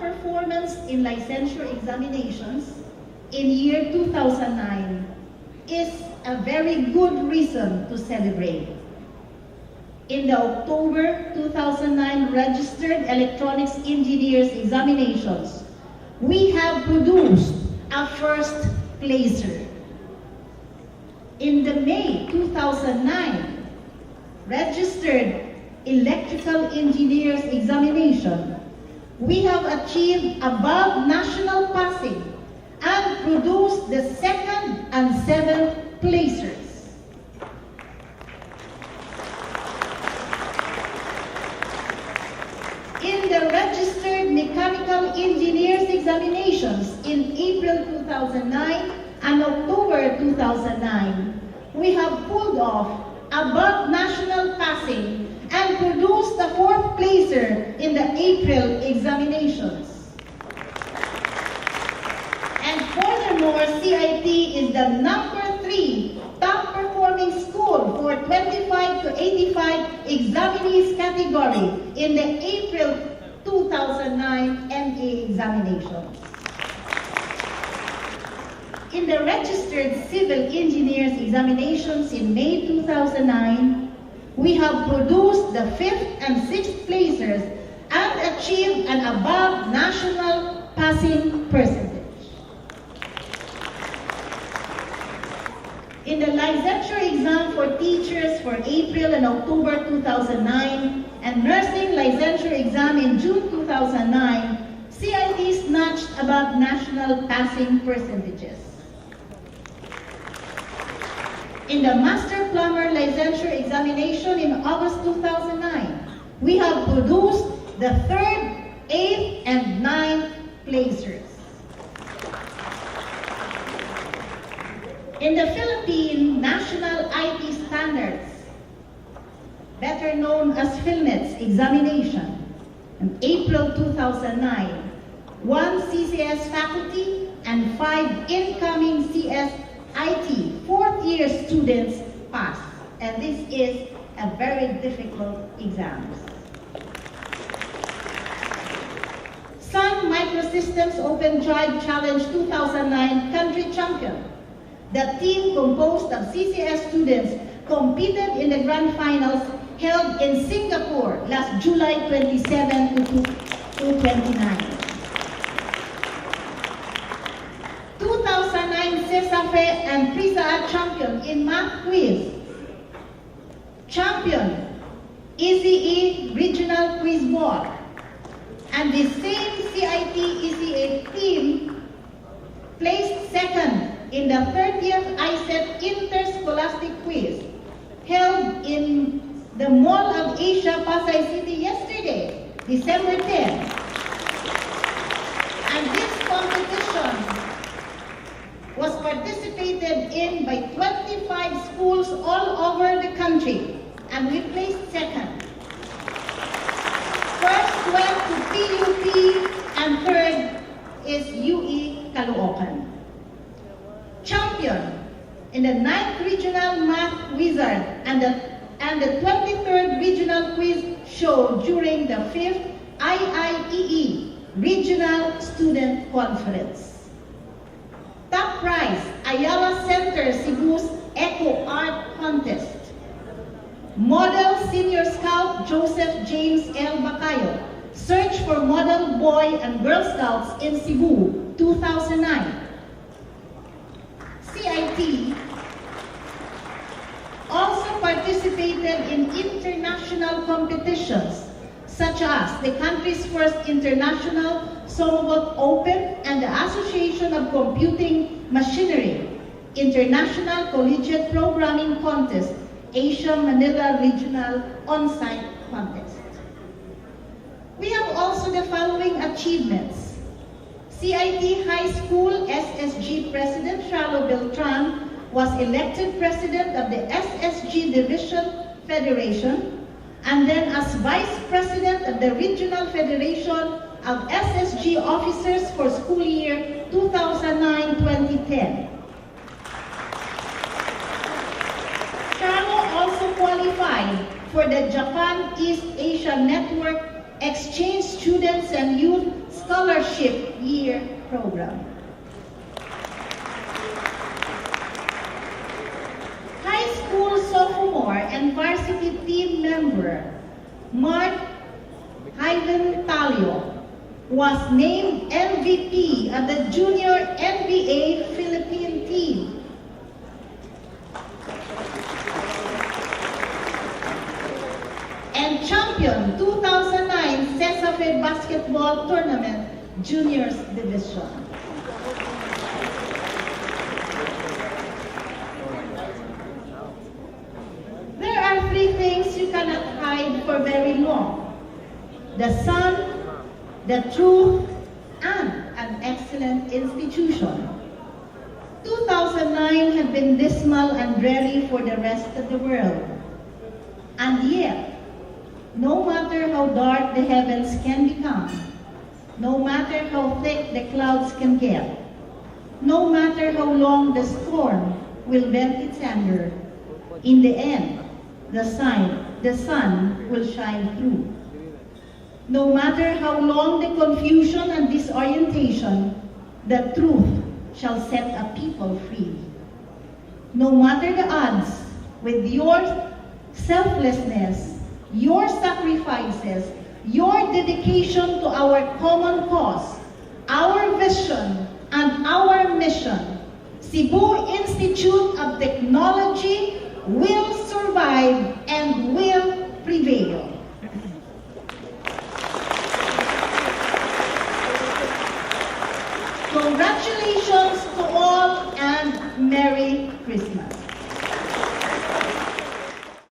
performance in licensure examinations in year 2009 is a very good reason to celebrate. In the October 2009 Registered Electronics Engineers Examinations, we have produced a first placer. In the May 2009 Registered Electrical Engineers Examination, we have achieved above national passing and produced the second and seventh placers. In the Registered Mechanical Engineers Examinations in April 2009 and October 2009, we have pulled off above national passing and produced the fourth placer in the April examinations. And furthermore, CIT is the #3 top performing school for 25 to 85 examinees category in the April 2009 MA examinations. In the Registered Civil Engineers Examinations in May 2009, we have produced the 5th and 6th placers and achieved an above national passing percentage. In the licensure exam for teachers for April and October 2009 and nursing licensure exam in June 2009, CIT snatched above national passing percentages. In the Master Plumber Licensure Examination in August 2009, we have produced the 3rd, 8th, and 9th placers. In the Philippine National IT Standards, better known as PhilNets examination, in April 2009, 1 CCS faculty and 5 incoming CS IT fourth-year students passed, and this is a very difficult exam. Sun Microsystems Open Drive Challenge 2009 country champion. The team composed of CCS students competed in the grand finals held in Singapore last July 27 to 29. 2009 CESAFE and PRISA champion in math quiz. Champion, ECE Regional Quiz Board. And the same CIT ECE team placed second in the 30th ICET Interscholastic Quiz held in the Mall of Asia, Pasay City yesterday, December 10. And this competition was participated in by 25 schools all over the country, and we placed second. First went to PUP, and third is UE Caloocan. Champion in the 9th Regional Math Wizard and the 23rd Regional Quiz Show during the 5th IIEE Regional Student Conference. Top prize, Ayala Center Cebu's Eco Art Contest. Model Senior Scout Joseph James L. Bacayo, Search for Model Boy and Girl Scouts in Cebu, 2009. CIT also participated in international competitions such as the country's first international Somobot Open and the Association of Computing Machinery International Collegiate Programming Contest, Asia Manila Regional On-Site Contest. We have also the following achievements. CIT High School SSG President Charlo Beltran was elected President of the SSG Division Federation, and then as Vice President of the Regional Federation of SSG Officers for school year 2009-2010. Charlo also qualified for the Japan East Asia Network Exchange Students and Youth Scholarship Year Program. High school sophomore and varsity team member Mark Ivan Talio was named MVP at the Junior NBA Philippine team. And champion 2009 CESAFE Basketball Tournament Juniors Division. There are three things you cannot hide for very long: the sun, the truth, and an excellent institution. 2009 had been dismal and dreary for the rest of the world. And yet, no matter how dark the heavens can become, no matter how thick the clouds can get, no matter how long the storm will vent its anger, in the end, the sun will shine through. No matter how long the confusion and disorientation, the truth shall set a people free. No matter the odds, with your selflessness, your sacrifices, your dedication to our common cause, our vision, and our mission, Cebu Institute of Technology will survive